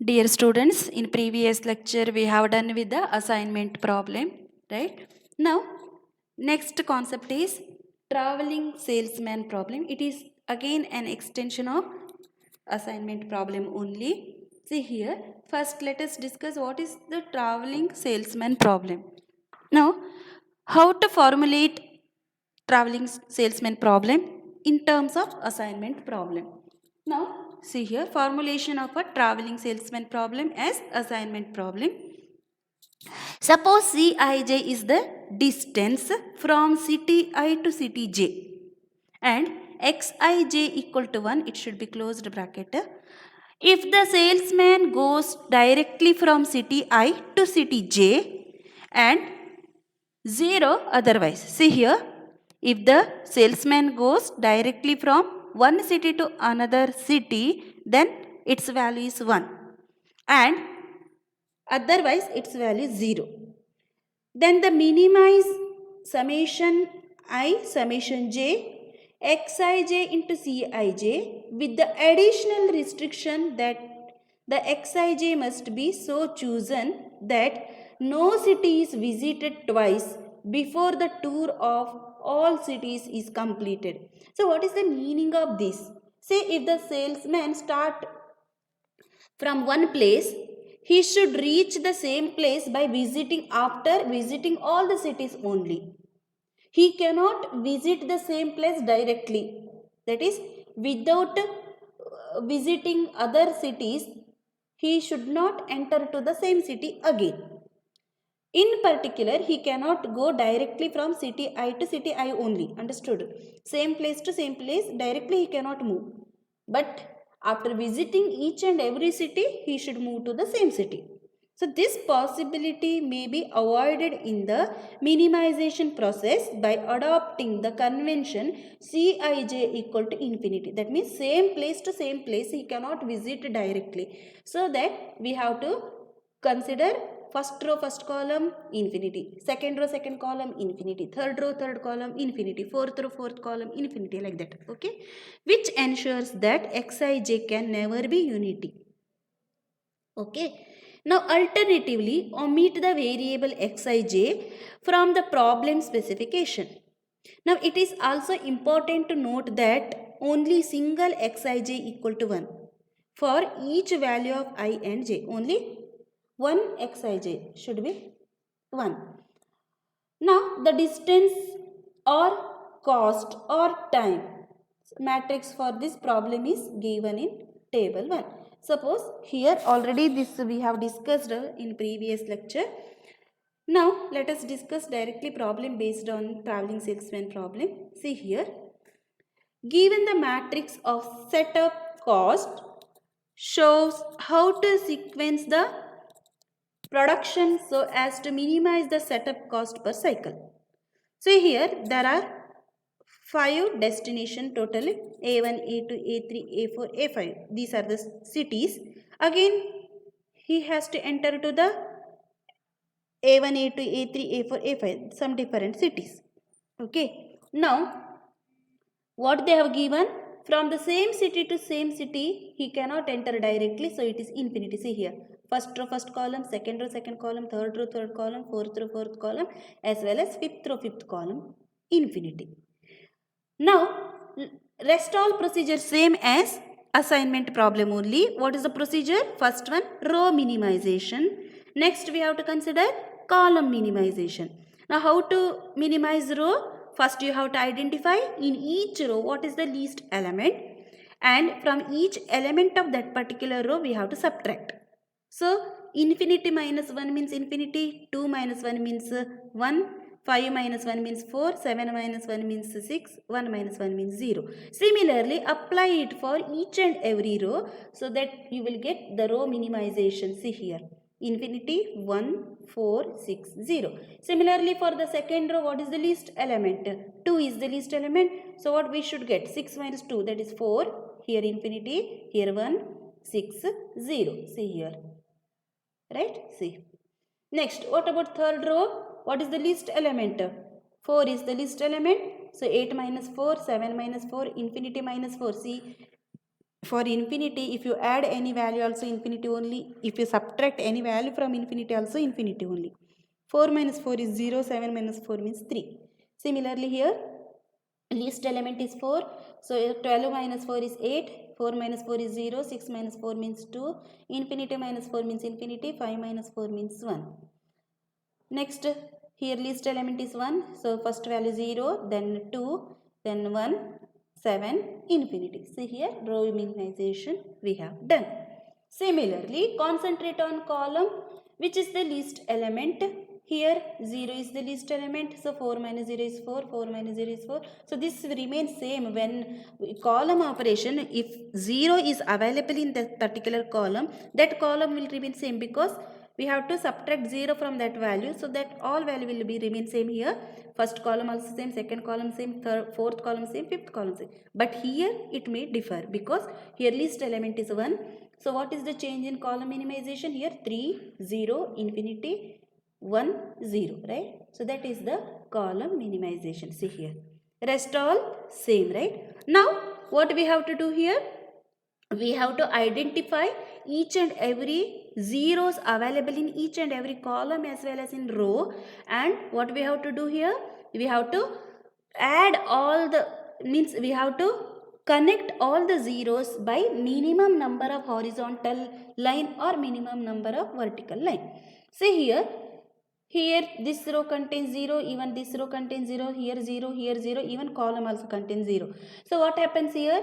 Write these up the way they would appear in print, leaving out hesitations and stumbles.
Dear students, in previous lecture we have done with the assignment problem, right? Now, next concept is traveling salesman problem. It is again an extension of assignment problem only. See here, first let us discuss what is the traveling salesman problem. Now, how to formulate traveling salesman problem in terms of assignment problem. Now, see here, formulation of a traveling salesman problem as assignment problem. Suppose Cij is the distance from city I to city j and Xij equal to 1, it should be closed bracket. If the salesman goes directly from city I to city j and 0 otherwise. See here, if the salesman goes directly from one city to another city, then its value is 1 and otherwise its value is 0. Then the minimize summation I summation j xij into cij with the additional restriction that the xij must be so chosen that no city is visited twice before the tour of all cities is completed. So what is the meaning of this? Say if the salesman start from one place, he should reach the same place by visiting after visiting all the cities only. He cannot visit the same place directly. That is, without visiting other cities, he should not enter to the same city again. In particular, he cannot go directly from city I to city I only. Understood? Same place to same place directly he cannot move. But after visiting each and every city, he should move to the same city. So this possibility may be avoided in the minimization process by adopting the convention Cij equal to infinity. That means same place to same place he cannot visit directly. So that we have to consider first row first column infinity, second row second column infinity, third row third column infinity, fourth row fourth column infinity, like that. Okay, which ensures that xij can never be unity. Okay, now alternatively omit the variable xij from the problem specification. Now it is also important to note that only single xij equal to 1 for each value of I and j. Only one xij should be 1. Now the distance or cost or time matrix for this problem is given in table 1. Suppose here already this we have discussed in previous lecture. Now let us discuss directly problem based on traveling salesman problem. See here, given the matrix of setup cost shows how to sequence the production so as to minimize the setup cost per cycle. So here there are 5 destination total, A1, A2, A3, A4, A5. These are the cities. Again he has to enter to the A1, A2, A3, A4, A5, some different cities. Okay. Now what they have given, from the same city to same city he cannot enter directly, so it is infinity. See here, first row first column, second row second column, third row third column, fourth row fourth column, as well as fifth row fifth column, infinity. Now rest all procedures same as assignment problem only. What is the procedure? First one, row minimization. Next we have to consider column minimization. Now how to minimize row? First you have to identify in each row what is the least element, and from each element of that particular row we have to subtract. So infinity minus 1 means infinity, 2 minus 1 means 1, 5 minus 1 means 4, 7 minus 1 means 6, 1 minus 1 means 0. Similarly, apply it for each and every row so that you will get the row minimization. See here, infinity 1, 4, 6, 0. Similarly, for the second row, what is the least element? 2 is the least element. So what we should get? 6 minus 2, that is 4. Here infinity, here 1, 6, 0. See here. Right? See. Next, what about third row? What is the least element? 4 is the least element. So 8 minus 4, 7 minus 4, infinity minus 4. See, For infinity, if you add any value also infinity only, if you subtract any value from infinity also infinity only. 4 minus 4 is 0, 7 minus 4 means 3. Similarly here, least element is 4, so 12 minus 4 is 8, 4 minus 4 is 0, 6 minus 4 means 2, infinity minus 4 means infinity, 5 minus 4 means 1. Next, here least element is 1, so first value 0, then 2, then 1, 7, infinity. See here, row minimization we have done. Similarly, concentrate on column which is the least element. Here 0 is the least element, so 4 minus 0 is 4, 4 minus 0 is 4. So this remains same when column operation. If 0 is available in that particular column, that column will remain same, because we have to subtract 0 from that value, so that all value will be remain same here. First column also same, second column same, third, fourth column same, fifth column same. But here it may differ, because here least element is 1. So what is the change in column minimization? Here 3, 0, infinity, 1, 0, right? So that is the column minimization. See here, rest all same, right? Now what we have to do here? We have to identify each and every zeros available in each and every column as well as in row. And what we have to do here? We have to add all the, means we have to connect all the zeros by minimum number of horizontal line or minimum number of vertical line. See here, here this row contains 0, even this row contains 0, here 0, here 0, even column also contains 0. So what happens here?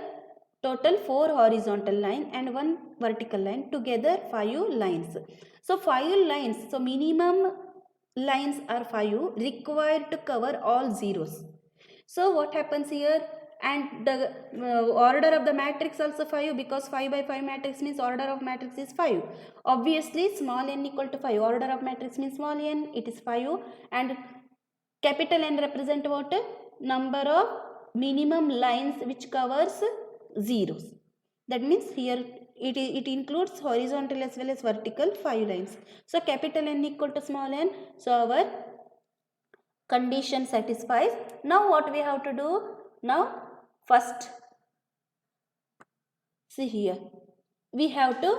Total 4 horizontal line and 1 vertical line, together 5 lines. So 5 lines, so minimum lines are 5 required to cover all zeros. So what happens here? And the order of the matrix also 5, because 5 by 5 matrix means order of matrix is 5. Obviously small n equal to 5, order of matrix means small n, it is 5, and capital N represent what? Number of minimum lines which covers zeros. That means here it includes horizontal as well as vertical 5 lines. So capital N equal to small n. So our condition satisfies. Now what we have to do? Now first, see here, we have to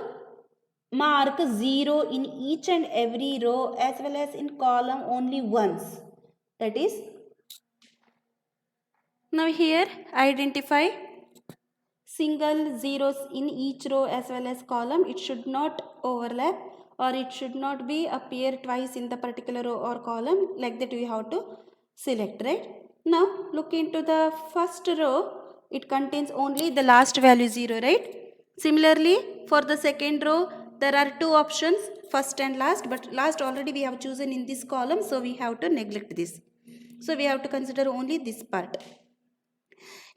mark 0 in each and every row as well as in column only once. That is, now here identify single zeros in each row as well as column. It should not overlap, or it should not be appear twice in the particular row or column. Like that we have to select, right? Now look into the first row, it contains only the last value 0, right? Similarly for the second row there are two options, first and last, but last already we have chosen in this column, so we have to neglect this. So we have to consider only this part.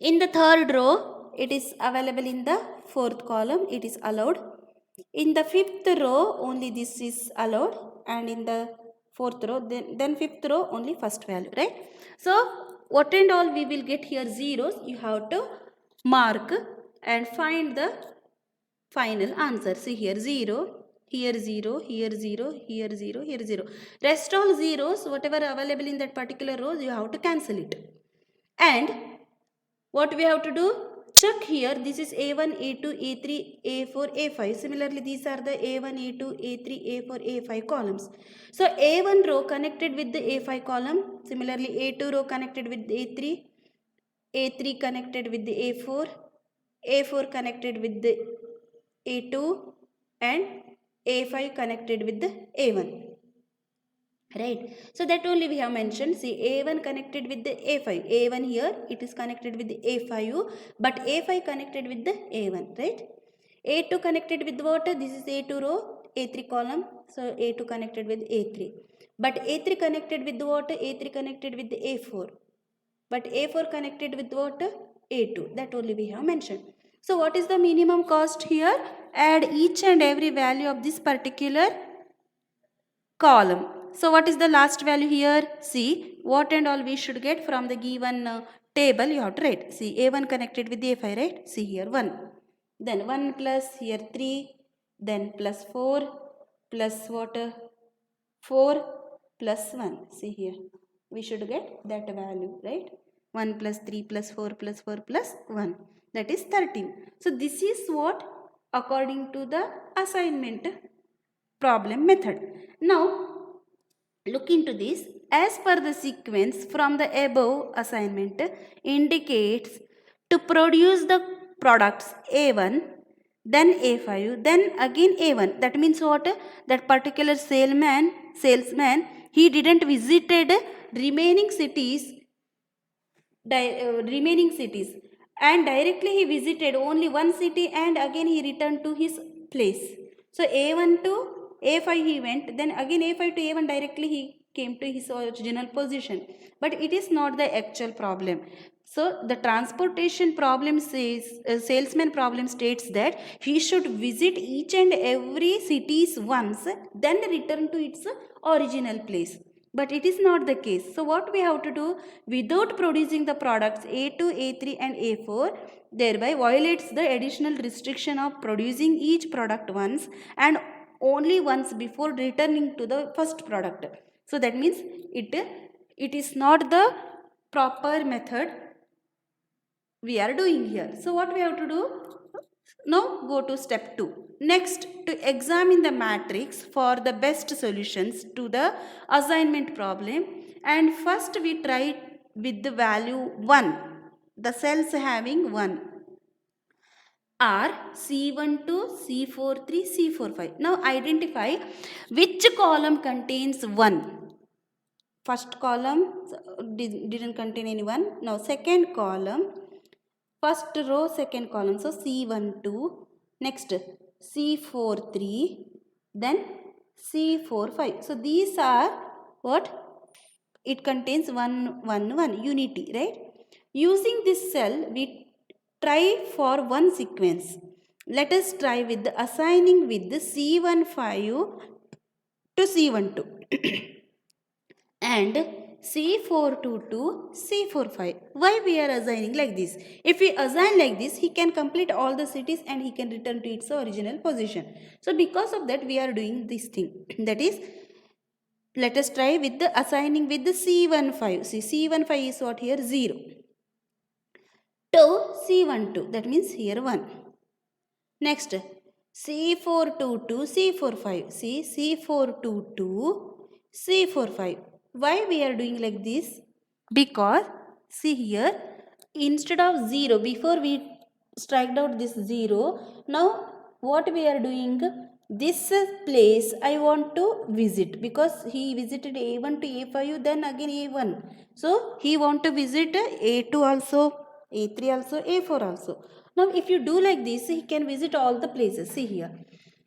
In the third row, it is available in the fourth column, it is allowed. In the fifth row, only this is allowed, and in the fourth row, then fifth row, only first value, right? So, what and all we will get here zeros, you have to mark and find the final answer. See here 0, here 0, here 0, here 0, here 0. Rest all zeros, whatever available in that particular row, you have to cancel it. And what we have to do? Check here, this is A1, A2, A3, A4, A5. Similarly, these are the A1, A2, A3, A4, A5 columns. So, A1 row connected with the A5 column. Similarly, A2 row connected with A3, A3 connected with the A4, A4 connected with the A2, and A5 connected with the A1. Right, so that only we have mentioned. See, A1 connected with the A5, A1 here it is connected with the A5, but A5 connected with the A1, right? A2 connected with what? This is A2 row, A3 column, so A2 connected with A3, but A3 connected with what? A3 connected with the A4, but A4 connected with what? A2, that only we have mentioned. So what is the minimum cost here? Add each and every value of this particular column. So what is the last value here? See, what and all we should get from the given table you have to write. See, A1 connected with A5, right? See here 1. Then 1 plus here 3. Then plus 4 plus what? 4 plus 1. See here. We should get that value, right? 1 plus 3 plus 4 plus 4 plus 1. that is 13. So this is what according to the assignment problem method. Now look into this. As per the sequence from the above assignment indicates to produce the products A1, then A5, then again A1. That means what? That particular salesman, he didn't visited remaining cities, and directly he visited only one city and again he returned to his place. So A1 to A5 he went, then again A5 to A1, directly he came to his original position. But it is not the actual problem. So the transportation problem says, salesman problem states that he should visit each and every cities once, then return to its original place. But it is not the case. So what we have to do, without producing the products A2, A3 and A4, thereby violates the additional restriction of producing each product once and only once before returning to the first product. So that means it is not the proper method we are doing here. So what we have to do? Now go to step 2. Next, to examine the matrix for the best solutions to the assignment problem, and first we try with the value 1, the cells having 1 are C12, C43, C45. Now identify which column contains 1. First column didn't contain any 1. Now second column, first row, second column. So C12, next C43, then C45. So these are what? It contains 1, 1, 1, unity, right? Using this cell, we try for one sequence. Let us try with the assigning with the C15 to C12 and C42 to C45. Why we are assigning like this? If we assign like this, he can complete all the cities and he can return to its original position. So because of that, we are doing this thing. That is, let us try with the assigning with the C15. See, C15 is what here? 0. To C12, that means here 1. Next, C422 to C45. See, C422 to C45. Why we are doing like this? Because see here, instead of 0, before we strike out this 0, now what we are doing, this place I want to visit, because he visited A1 to A5, then again A1. So he want to visit A2 also, A3 also, A4 also. Now if you do like this, he can visit all the places. See here.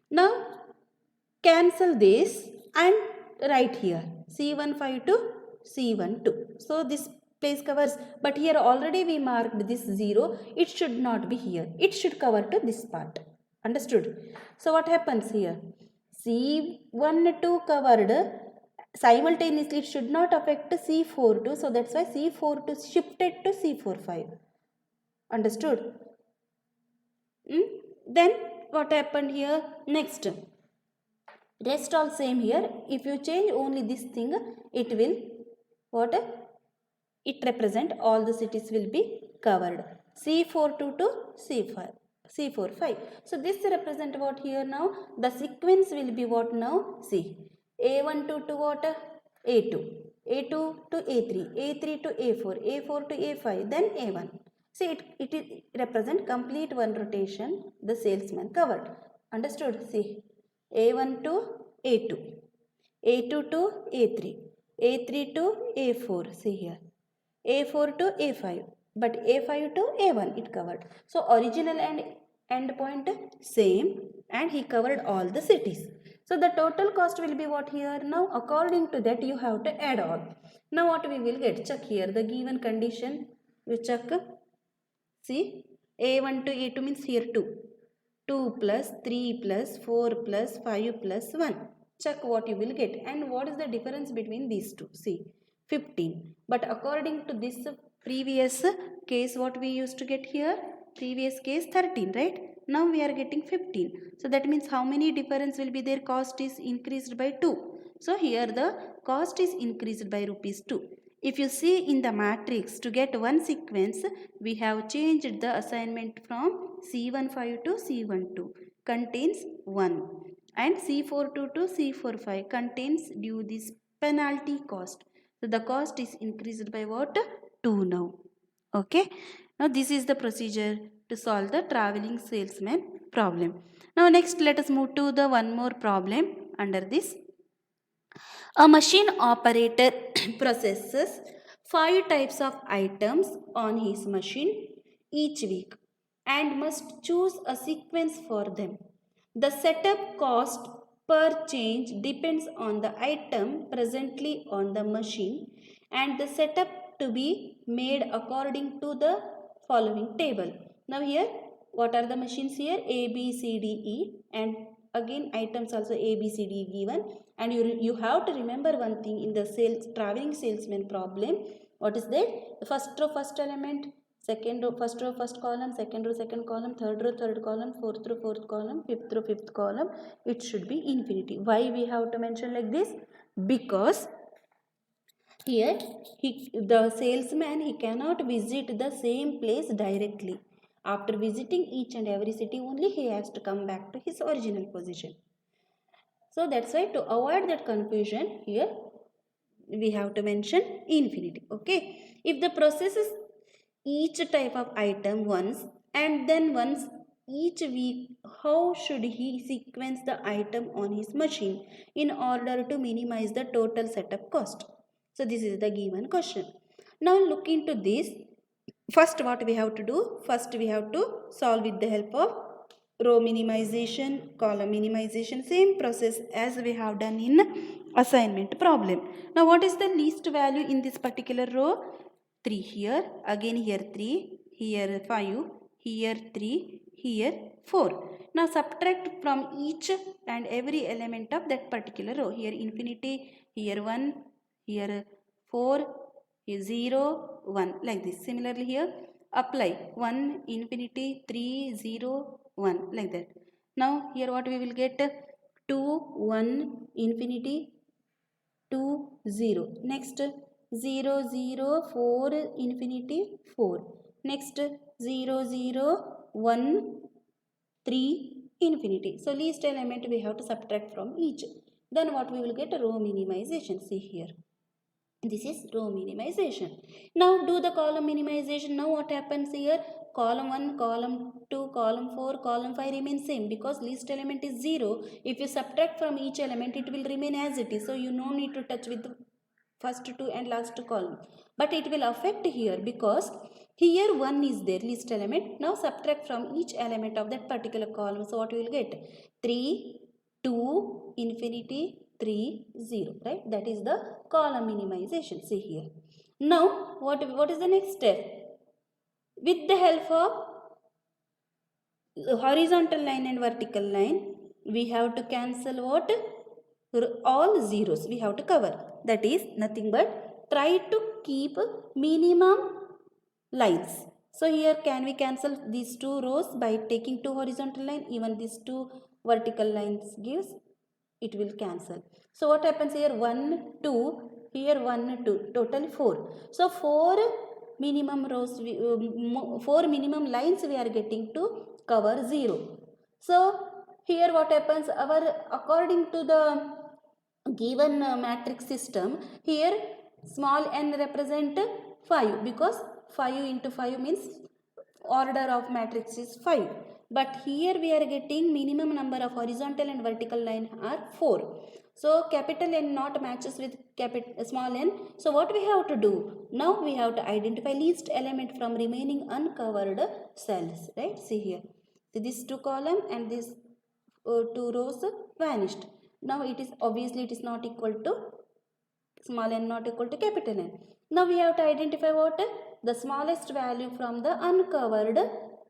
Now cancel this and write here C15 to C12. So this place covers, but here already we marked this 0. It should not be here. It should cover to this part. Understood? So what happens here? C12 covered simultaneously, it should not affect C42. So that's why C42 shifted to C45. Understood? Then what happened here? Next, rest all same here. If you change only this thing, it will what? It represent all the cities will be covered. C42 to C5. C45. So this represent what here now? The sequence will be what now? See. A12 to what? A2. A2 to A3. A3 to A4. A4 to A5. Then A1. See, it represent complete one rotation the salesman covered. Understood? See, A1 to A2, A2 to A3, A3 to A4. See here, A4 to A5, but A5 to A1 it covered. So original and end point same, and he covered all the cities. So the total cost will be what here? Now according to that you have to add all. Now what we will get? Check here the given condition. We check. See, A1 to A2 means here 2. 2 plus 3 plus 4 plus 5 plus 1. Check what you will get. And what is the difference between these two? See, 15. But according to this previous case, what we used to get here? Previous case 13, right? Now we are getting 15. So that means how many difference will be there? Cost is increased by 2. So here the cost is increased by rupees 2. If you see in the matrix, to get one sequence, we have changed the assignment from C15 to C12 contains 1 and C42 to C45 contains due this penalty cost. So the cost is increased by what? 2 now. Okay. Now this is the procedure to solve the traveling salesman problem. Now next let us move to the one more problem under this. A machine operator processes 5 types of items on his machine each week and must choose a sequence for them. The setup cost per change depends on the item presently on the machine and the setup to be made according to the following table. Now here what are the machines here? A, B, C, D, E, and again items also A, B, C, D given, and you have to remember one thing in the traveling salesman problem. What is that? The first row first element, second row first column, second row second column, third row third column, fourth row fourth column, fifth row fifth column. It should be infinity. Why we have to mention like this? Because here the salesman he cannot visit the same place directly. After visiting each and every city only he has to come back to his original position. So that's why to avoid that confusion here we have to mention infinity. Okay. If the processes each type of item once and then once each week, how should he sequence the item on his machine in order to minimize the total setup cost? So this is the given question. Now look into this. First what we have to do? First we have to solve with the help of row minimization, column minimization, same process as we have done in assignment problem. Now what is the least value in this particular row? 3 here, again here 3, here 5, here 3, here 4. Now subtract from each and every element of that particular row. Here infinity, here 1, here 4, here 0, 1 like this. Similarly here apply 1, infinity, 3, 0, 1 like that. Now here what we will get? 2, 1, infinity, 2, 0. Next 0, 0, 4, infinity, 4. Next 0, 0, 1, 3, infinity. So least element we have to subtract from each. Then what we will get? Row minimization. See here. This is row minimization. Now do the column minimization. Now what happens here? Column 1, column 2, column 4, column 5 remain same because least element is 0. If you subtract from each element it will remain as it is. So you no need to touch with the first 2 and last 2 column. But it will affect here because here 1 is there least element. Now subtract from each element of that particular column. So what we will get? 3, 2, infinity, 3, 0, right? That is the column minimization. See here. Now, what is the next step? With the help of horizontal line and vertical line, we have to cancel what? All zeros we have to cover. That is nothing but try to keep minimum lines. So here can we cancel these 2 rows by taking 2 horizontal line? Even these 2 vertical lines gives, it will cancel. So what happens here? 1, 2, here 1, 2, total 4. So 4 minimum rows, 4 minimum lines we are getting to cover 0. So here what happens? According to the given matrix system, here small n represent 5 because 5 into 5 means order of matrix is 5. But here we are getting minimum number of horizontal and vertical line are 4. So capital N not matches with small n. So what we have to do? Now we have to identify least element from remaining uncovered cells. Right? See here. So this 2 column and this 2 rows vanished. Now it is obviously it is not equal to small n not equal to capital N. Now we have to identify what? The smallest value from the uncovered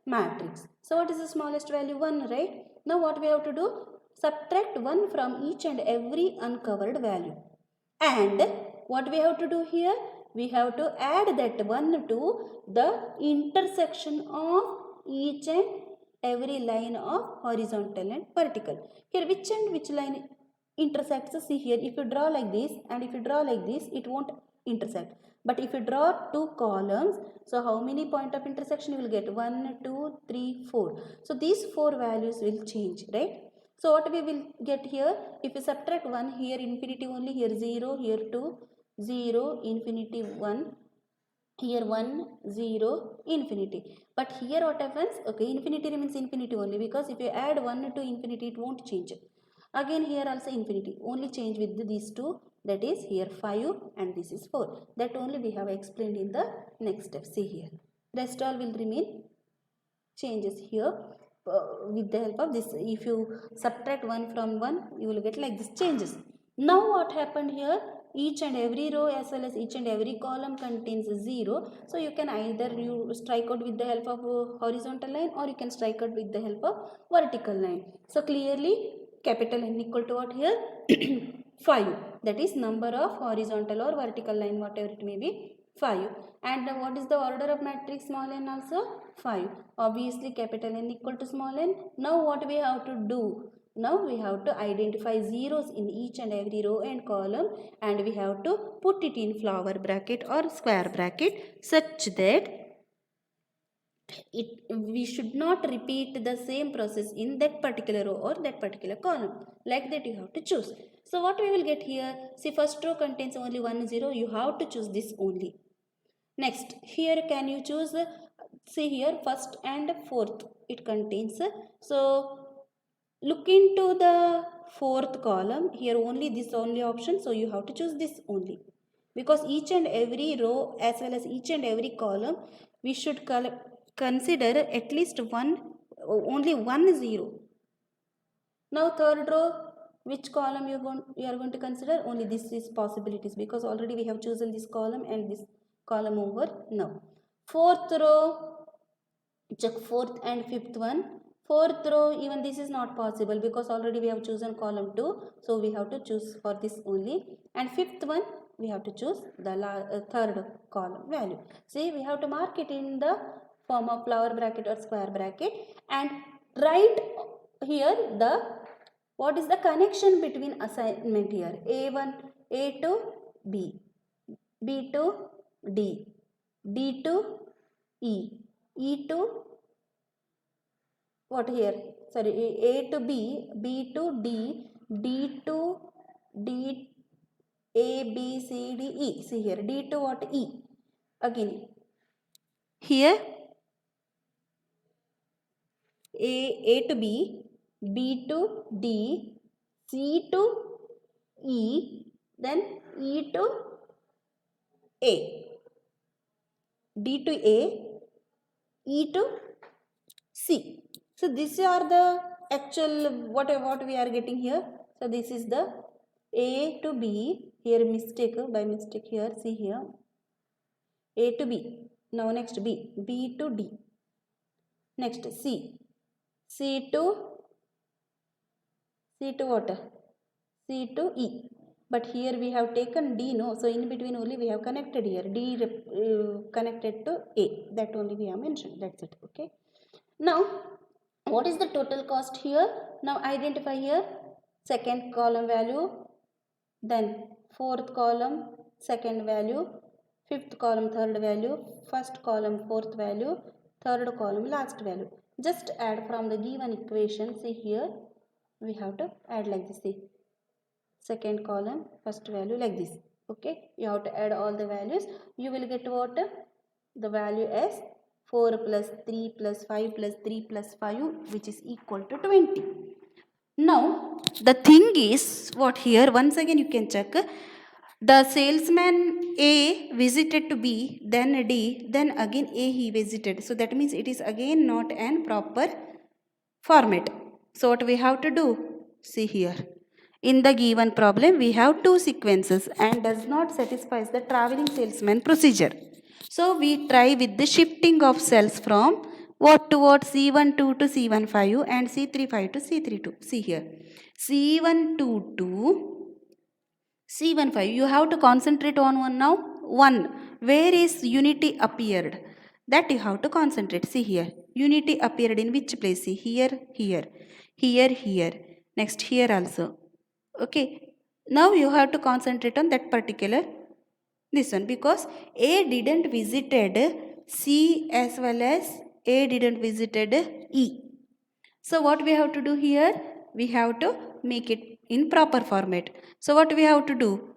matrix. So what is the smallest value? 1, right? Now what we have to do? Subtract 1 from each and every uncovered value. And what we have to do here? We have to add that 1 to the intersection of each and every line of horizontal and vertical. Here which and which line intersects? See here, if you draw like this and if you draw like this, it won't intersect. But if you draw two columns, so how many point of intersection you will get? 1, 2, 3, 4. So these four values will change, right? So what we will get here, if you subtract 1, here infinity only, here 0, here 2, 0, infinity 1, here 1, 0, infinity. But here what happens? Okay, infinity remains infinity only, because if you add 1 to infinity, it won't change. Again here also infinity, only change with these two, that is here 5 and this is 4. That only we have explained in the next step. See here, rest all will remain changes here with the help of this. If you subtract 1 from 1, you will get like this changes. Now what happened here, each and every row as well as each and every column contains 0. So you can either you strike out with the help of horizontal line, or you can strike out with the help of vertical line. So clearly capital N equal to what here? 5. That is number of horizontal or vertical line, whatever it may be, 5. And what is the order of matrix small n also? 5. Obviously capital N equal to small n. Now what we have to do? Now we have to identify zeros in each and every row and column, and we have to put it in flower bracket or square bracket, such that we should not repeat the same process in that particular row or that particular column. Like that you have to choose. So what we will get here? See, first row contains only 1 0. You have to choose this only. Next, here can you choose, see here, first and fourth it contains. So look into the fourth column, here only this only option, so you have to choose this only, because each and every row as well as each and every column we should consider at least one, only 1 0. Now third row, which column you are going to consider? Only this is possibilities, because already we have chosen this column and this column over now. Fourth row, check fourth and fifth one. Fourth row, even this is not possible, because already we have chosen column 2, so we have to choose for this only. And fifth one, we have to choose the third column value. See, we have to mark it in the form of flower bracket or square bracket, and write here the what is the connection between assignment here. A1, A to B, B to D, D to E, E to what here? Sorry, A to B, B to D, D to D, A, B, C, D, E. See here, D to what? E. Again, here A to B, B to D, C to E, then E to A, D to A, E to C. So these are the actual what we are getting here. So this is the A to B, here mistake, by mistake here, see here, A to B. Now next B, B to D. Next C, C to what? C to E. But here we have taken D, no? So in between only we have connected here. D connected to A. That only we have mentioned. That's it. Okay. Now, what is the total cost here? Now identify here second column value, then fourth column second value, fifth column third value, first column fourth value, third column last value. Just add from the given equation. See here, we have to add like this. See, second column first value like this. Okay, you have to add all the values. You will get what? The value as 4 plus 3 plus 5 plus 3 plus 5, which is equal to 20. Now the thing is what here, once again you can check, the salesman A visited to B, then D, then again A he visited. So that means it is again not an proper format. So what we have to do? See here. In the given problem, we have two sequences and does not satisfies the traveling salesman procedure. So we try with the shifting of cells from what to what? C12 to C15 and C35 to C32. See here. C12 to C15. You have to concentrate on one now. 1. Where is unity appeared? That you have to concentrate. See here. Unity appeared in which place? See here, here, here, here. Next here also. Okay. Now you have to concentrate on that particular this one, because A didn't visited C as well as A didn't visited E. So what we have to do here? We have to make it in proper format. So what we have to do?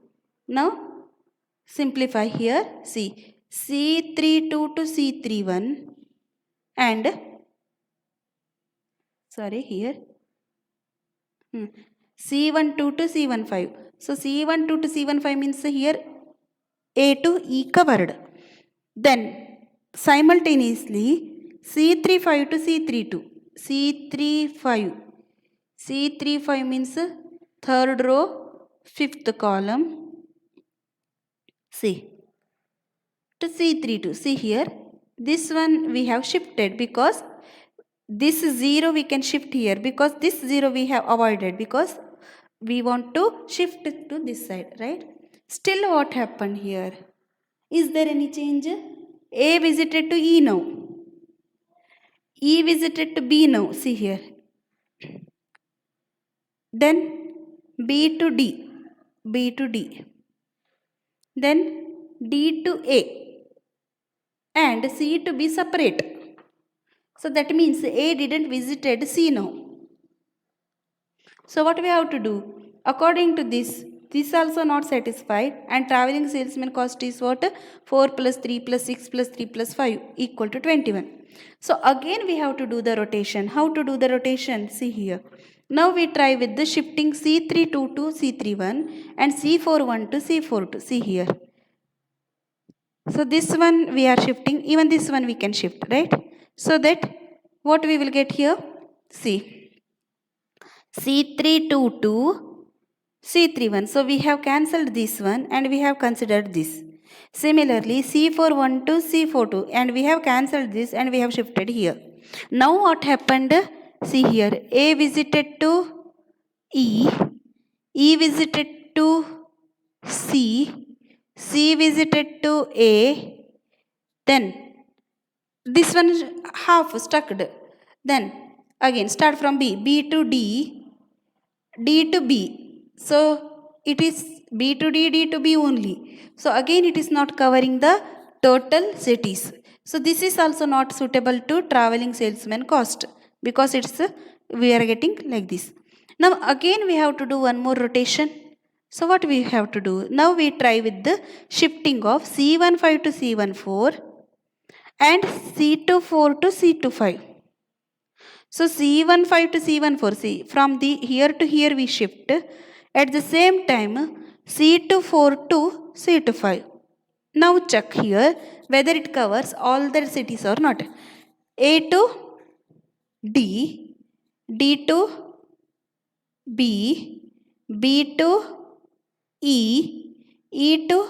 Now simplify here. See, C32 to C31 and sorry here C12 to C15. So C12 to C15 means here A to E covered. Then simultaneously C35 to C32. C35. C35 means third row, fifth column. C to C32. See here. This one we have shifted because this 0 we can shift here, because this 0 we have avoided because we want to shift it to this side, right? Still what happened here? Is there any change? A visited to E now. E visited to B now. See here. Then B to D. B to D. Then D to A. And C to B separate. So that means A didn't visited C now. So what we have to do? According to this also not satisfied, and traveling salesman cost is what? 4 plus 3 plus 6 plus 3 plus 5 equal to 21. So again we have to do the rotation. How to do the rotation? See here. Now we try with the shifting C32 to C31 and C41 to C42. See here. So this one we are shifting, even this one we can shift, right? So that what we will get here? See, C32 to C31. So we have cancelled this one and we have considered this. Similarly, C41 to C42, and we have cancelled this and we have shifted here. Now what happened? See here, A visited to E, E visited to C, C visited to A, then this one is half stuck. Then again start from B, B to D, D to B. So it is B to D, D to B only. So again it is not covering the total cities. So this is also not suitable to traveling salesman cost, because it's we are getting like this. Now again we have to do one more rotation. So what we have to do? Now we try with the shifting of C15 to C14 and C24 to C25. So C15 to C14, see, from the here to here we shift. At the same time C24 to C25. Now check here whether it covers all the cities or not. A to D, D to B, B to E, E to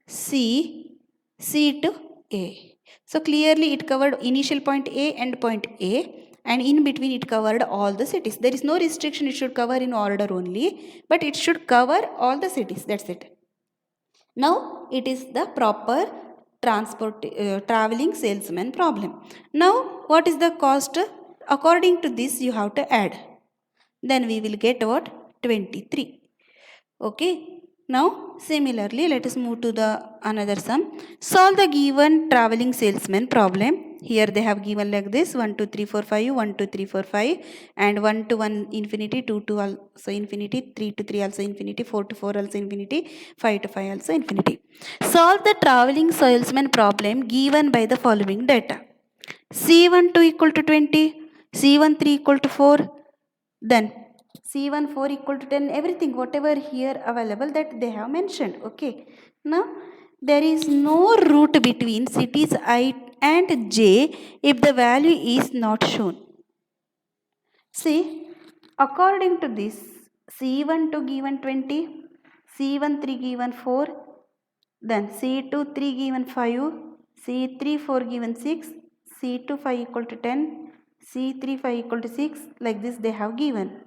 C, C to A. So clearly it covered initial point A and point A, and in between it covered all the cities. There is no restriction, it should cover in order only, but it should cover all the cities. That's it. Now it is the proper traveling salesman problem. Now what is the cost? According to this you have to add. Then we will get what? 23. Okay. Now similarly let us move to the another sum. Solve the given traveling salesman problem. Here they have given like this: 1 2 3 4 5, 1 2 3 4 5, and 1 to 1 infinity, 2 to also infinity, 3 to 3 also infinity, 4 to 4 also infinity, 5 to 5 also infinity. Solve the traveling salesman problem given by the following data. C12 equal to 20, C13 equal to 4, then C14 equal to 10, everything whatever here available that they have mentioned. Okay. Now there is no route between cities I and J if the value is not shown. See, according to this, C12 given 20, C13 given 4, then C23 given 5, C34 given 6, C25 equal to 10, C35 equal to 6, like this they have given.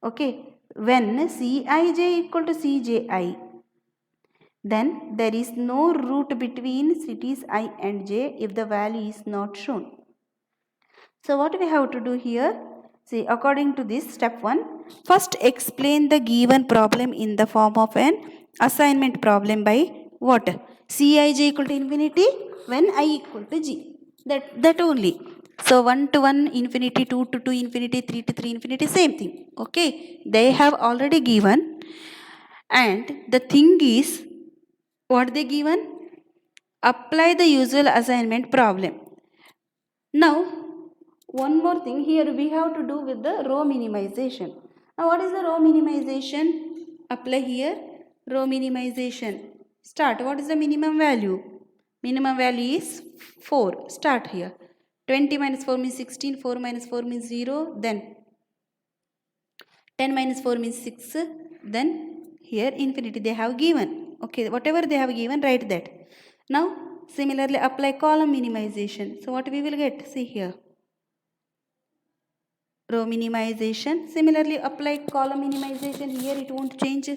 Okay, when Cij equal to Cji, then there is no route between cities I and J if the value is not shown. So what we have to do here? See, according to this, step 1, first explain the given problem in the form of an assignment problem by what? Cij equal to infinity when I equal to g. That only. So 1 to 1 infinity, 2 to 2 infinity, 3 to 3 infinity, same thing. Okay, they have already given. And the thing is, what they given? Apply the usual assignment problem. Now one more thing here we have to do with the row minimization. Now what is the row minimization? Apply here row minimization. Start. What is the minimum value? Minimum value is 4. Start here. 20 minus 4 means 16. 4 minus 4 means 0. Then 10 minus 4 means 6. Then here infinity they have given. Okay, whatever they have given, write that. Now similarly apply column minimization. So what we will get? See here. Row minimization. Similarly apply column minimization. Here it won't change.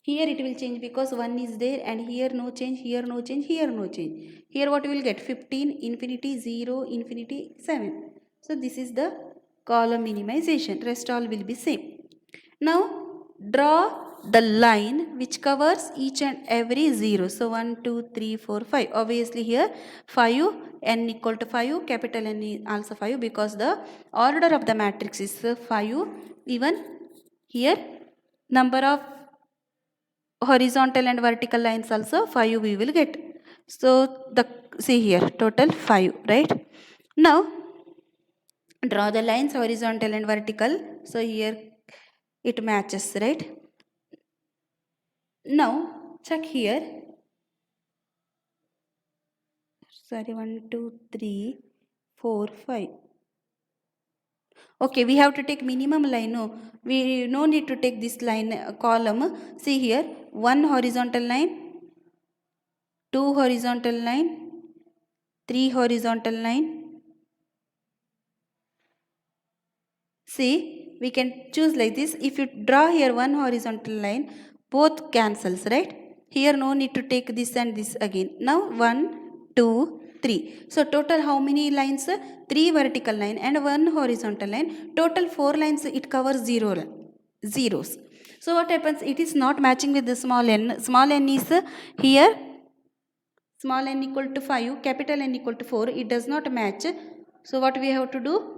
Here it will change because 1 is there, and here no change, here no change, here no change. Here what we will get? 15, infinity, 0, infinity, 7. So this is the column minimization. Rest all will be same. Now draw the line which covers each and every 0. So 1, 2, 3, 4, 5. Obviously here 5, n equal to 5, capital N is also 5 because the order of the matrix is 5. Even here number of horizontal and vertical lines also 5 we will get. So the see here total 5, right? Now draw the lines horizontal and vertical. So here it matches, right? Now check here. Sorry, 1, 2, 3, 4, 5. Okay, we have to take minimum line. No, we no need to take this line column. See here, 1 horizontal line, 2 horizontal line, 3 horizontal line. See, we can choose like this. If you draw here 1 horizontal line, both cancels, right? Here no need to take this and this again. Now 1, 2, 3. So total how many lines? 3 vertical line and 1 horizontal line. Total 4 lines, it covers zeros. So what happens? It is not matching with the small n. Small n is here. Small n equal to 5, capital N equal to 4. It does not match. So what we have to do?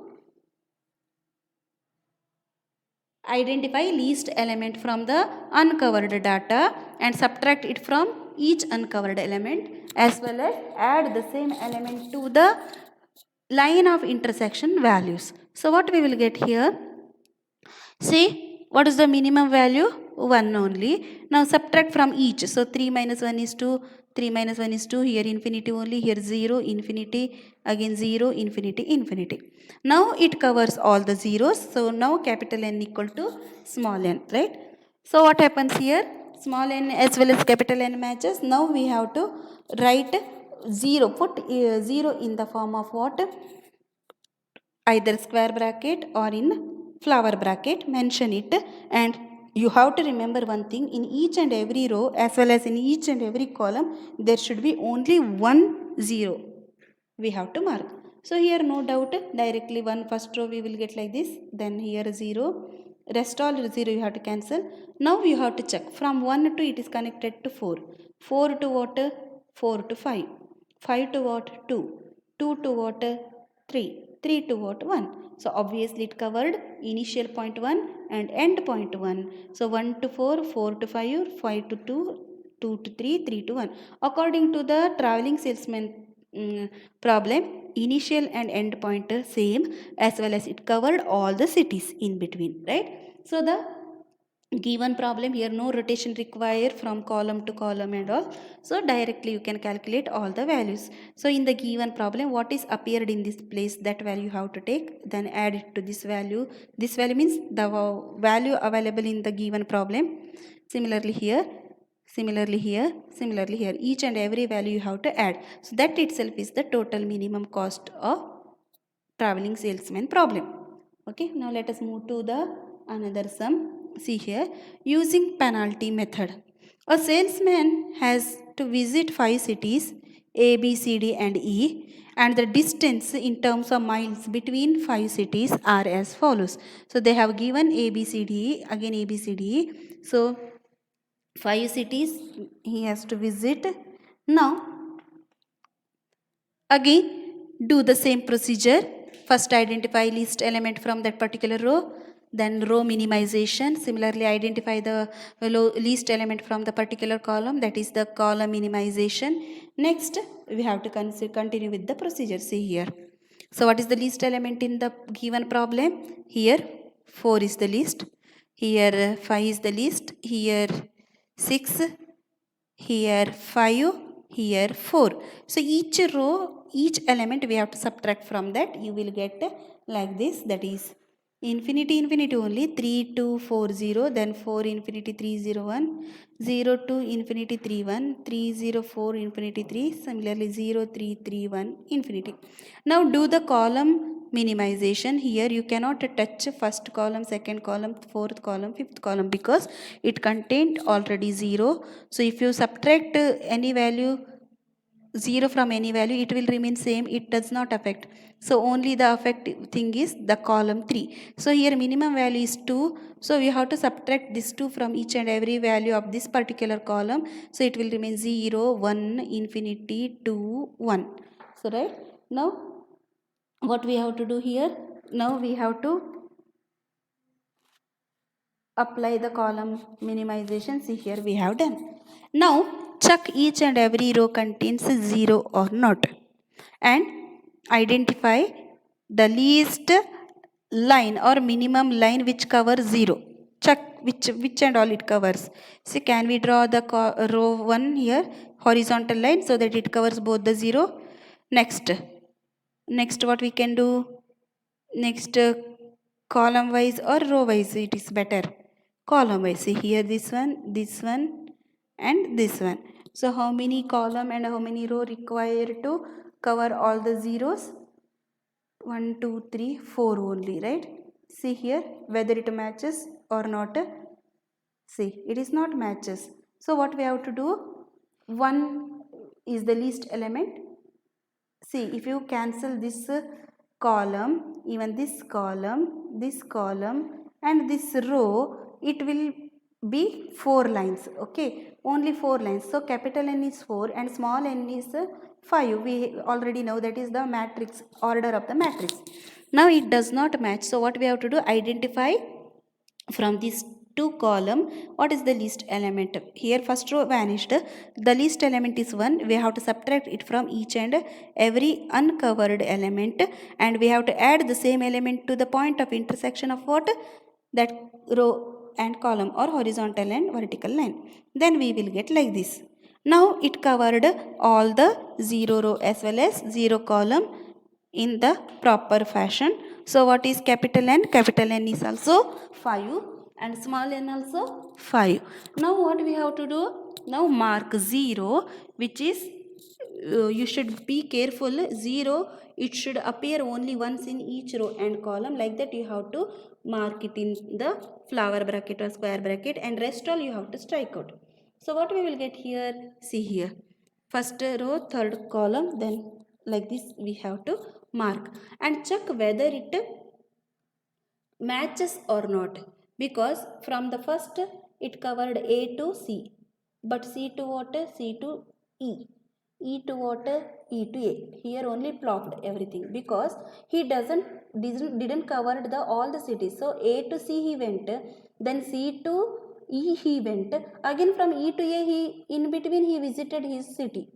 Identify least element from the uncovered data and subtract it from each uncovered element, as well as add the same element to the line of intersection values. So what we will get here? See, what is the minimum value? 1 only. Now subtract from each. So 3 minus 1 is 2. 3 minus 1 is 2. Here infinity only. Here 0, infinity, again 0, infinity, infinity. Now it covers all the zeros. So now capital N equal to small n, right? So what happens here? Small n as well as capital N matches. Now we have to write 0. Put 0 in the form of what? Either square bracket or in flower bracket. Mention it, and you have to remember one thing: in each and every row as well as in each and every column there should be only 1 0 we have to mark. So here no doubt directly first row we will get like this, then here 0, rest all 0 you have to cancel. Now you have to check from 1 to it is connected to 4. 4 to what? 4 to 5. 5 to what? 2. 2 to what? 3. 3 to what? 1. So obviously it covered initial point 1 and end point 1. So 1 to 4, 4 to 5, 5 to 2, 2 to 3, 3 to 1. According to the traveling salesman problem, initial and end point same, as well as it covered all the cities in between, right? So the given problem here, no rotation required from column to column and all. So directly you can calculate all the values. So in the given problem, what is appeared in this place, that value you have to take, then add it to this value. This value means the value available in the given problem. Similarly here, similarly here, each and every value you have to add. So that itself is the total minimum cost of traveling salesman problem. Okay, now let us move to the another sum. See here, using penalty method, a salesman has to visit 5 cities A, B, C, D and E, and the distance in terms of miles between 5 cities are as follows. So they have given A, B, C, D, again A, B, C, D. So 5 cities he has to visit. Now again do the same procedure. First identify least element from that particular row, then row minimization. Similarly identify the least element from the particular column, that is the column minimization. Next we have to continue with the procedure. See here, so what is the least element in the given problem? Here 4 is the least, here 5 is the least, here 6, here 5, here 4. So each row, each element we have to subtract from that. You will get like this, that is infinity infinity only 3 2 4 0, then 4 infinity 3 0 1, 0 2 infinity 3 1, 3 0 4 infinity 3, similarly 0 3 3 1 infinity. Now do the column minimization. Here you cannot touch first column, second column, fourth column, fifth column, because it contained already 0. So if you subtract any value 0 from any value, it will remain same, it does not affect. So only the affected thing is the column 3. So here minimum value is 2, so we have to subtract this 2 from each and every value of this particular column. So it will remain 0 1 infinity 2 1. So right now what we have to do here, now we have to apply the column minimization. See here we have done. Now check each and every row contains 0 or not, and identify the least line or minimum line which covers 0. Check which and all it covers. See, can we draw the row 1 here horizontal line so that it covers both the 0? Next what we can do, next column wise or row wise, it is better column wise. See here, this one and this one. So how many column and how many row required to cover all the zeros? 1 2 3 4 only, right? See here whether it matches or not. See, it is not matches. So what we have to do, 1 is the least element. See, if you cancel this column, even this column and this row, it will be 4 lines. Okay, only 4 lines. So capital N is 4 and small n is 5. We already know that is the matrix order of the matrix. Now it does not match. So what we have to do, identify from these two column what is the least element. Here first row vanished, the least element is 1. We have to subtract it from each and every uncovered element, and we have to add the same element to the point of intersection of what, that row and column, or horizontal and vertical line. Then we will get like this. Now it covered all the 0 row as well as 0 column in the proper fashion. So what is capital N? Capital N is also 5 and small n also 5. Now what we have to do? Now mark 0, which is you should be careful. 0, it should appear only once in each row and column. Like that you have to mark it in the flower bracket or square bracket, and rest all you have to strike out. So what we will get here? See here, first row, third column, then like this we have to mark and check whether it matches or not, because from the first it covered A to C, but C to what? C to E, E to what? E to A. Here only plopped everything because he didn't cover the all the cities. So A to C he went, then C to E he went, again from E to A he in between he visited his city.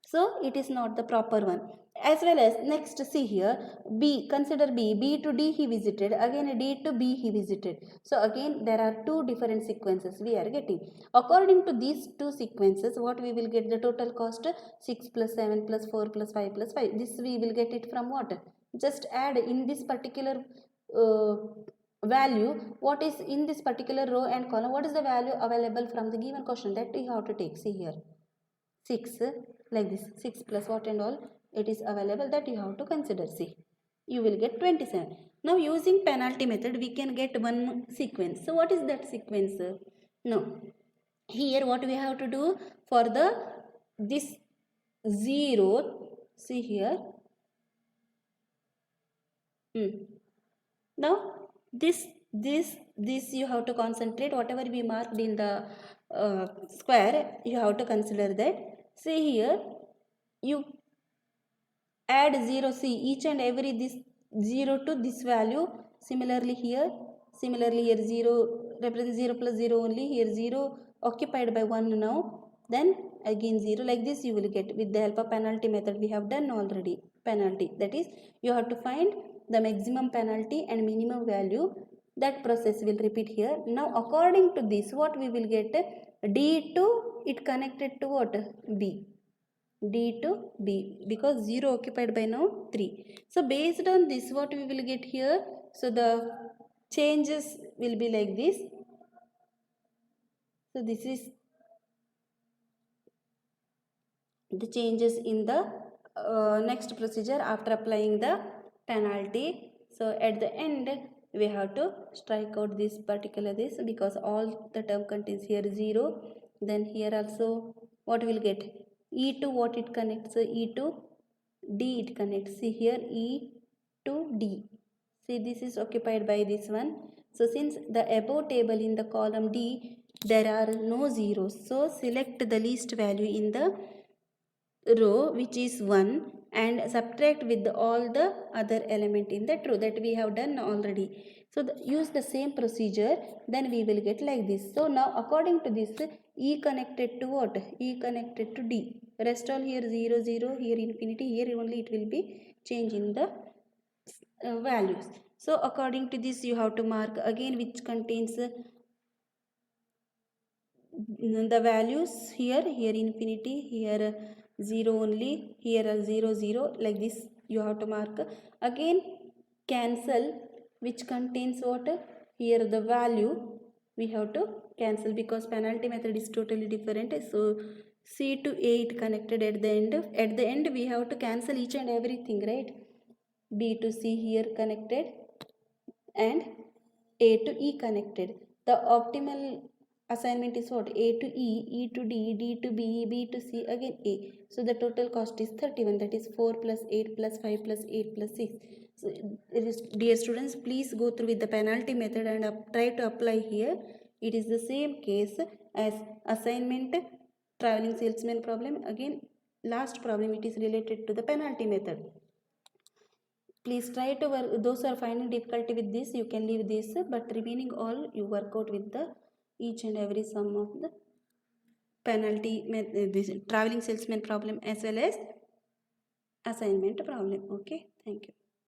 So it is not the proper one. As well as next, see here, B, consider B, B to D he visited, again D to B he visited. So again there are two different sequences we are getting. According to these two sequences, what we will get the total cost? 6 plus 7 plus 4 plus 5 plus 5. This we will get it from what? Just add in this particular uh, value, what is in this particular row and column, what is the value available from the given question, that you have to take. See here, 6, like this, 6 plus what and all it is available, that you have to consider. See, you will get 27. Now using penalty method we can get one sequence. So what is that sequence? No, here what we have to do for the this 0, see here, now this you have to concentrate, whatever we marked in the square, you have to consider that. See here, you add 0, see each and every this 0 to this value. Similarly here 0 represents 0 plus 0 only, here 0 occupied by 1 now, then again 0, like this you will get. With the help of penalty method we have done already. Penalty, that is, you have to find the maximum penalty and minimum value. That process will repeat here. Now according to this, what we will get, D to it connected to what, B, D to B, because 0 occupied by now 3. So based on this, what we will get here, so the changes will be like this. So this is the changes in the next procedure after applying the penalty. So at the end we have to strike out this particular this, because all the term contains here 0. Then here also what will get, E to what it connects, E to D it connects. See here E to D, see this is occupied by this one. So since the above table in the column D there are no zeros, so select the least value in the row which is 1 and subtract with all the other element in that row. That we have done already. So use the same procedure, then we will get like this. So now according to this, E connected to what, E connected to D, rest all here 0 0, here infinity, here only it will be change in the values. So according to this you have to mark again which contains the values here, infinity, here 0 only, here 0 0, like this you have to mark. Again cancel which contains what, here the value we have to cancel, because penalty method is totally different. So C to A it connected at the end. At the end we have to cancel each and everything, right? B to C here connected and A to E connected. The optimal assignment is what, A to E, E to D, D to B, B to C, again A. So the total cost is 31, that is 4 plus 8 plus 5 plus 8 plus 6. So dear students, please go through with the penalty method and try to apply here. It is the same case as assignment traveling salesman problem. Again last problem, it is related to the penalty method. Please try to work, those who are finding difficulty with this you can leave this, but remaining all you work out with the each and every sum of the penalty this traveling salesman problem as well as assignment problem. Okay, thank you.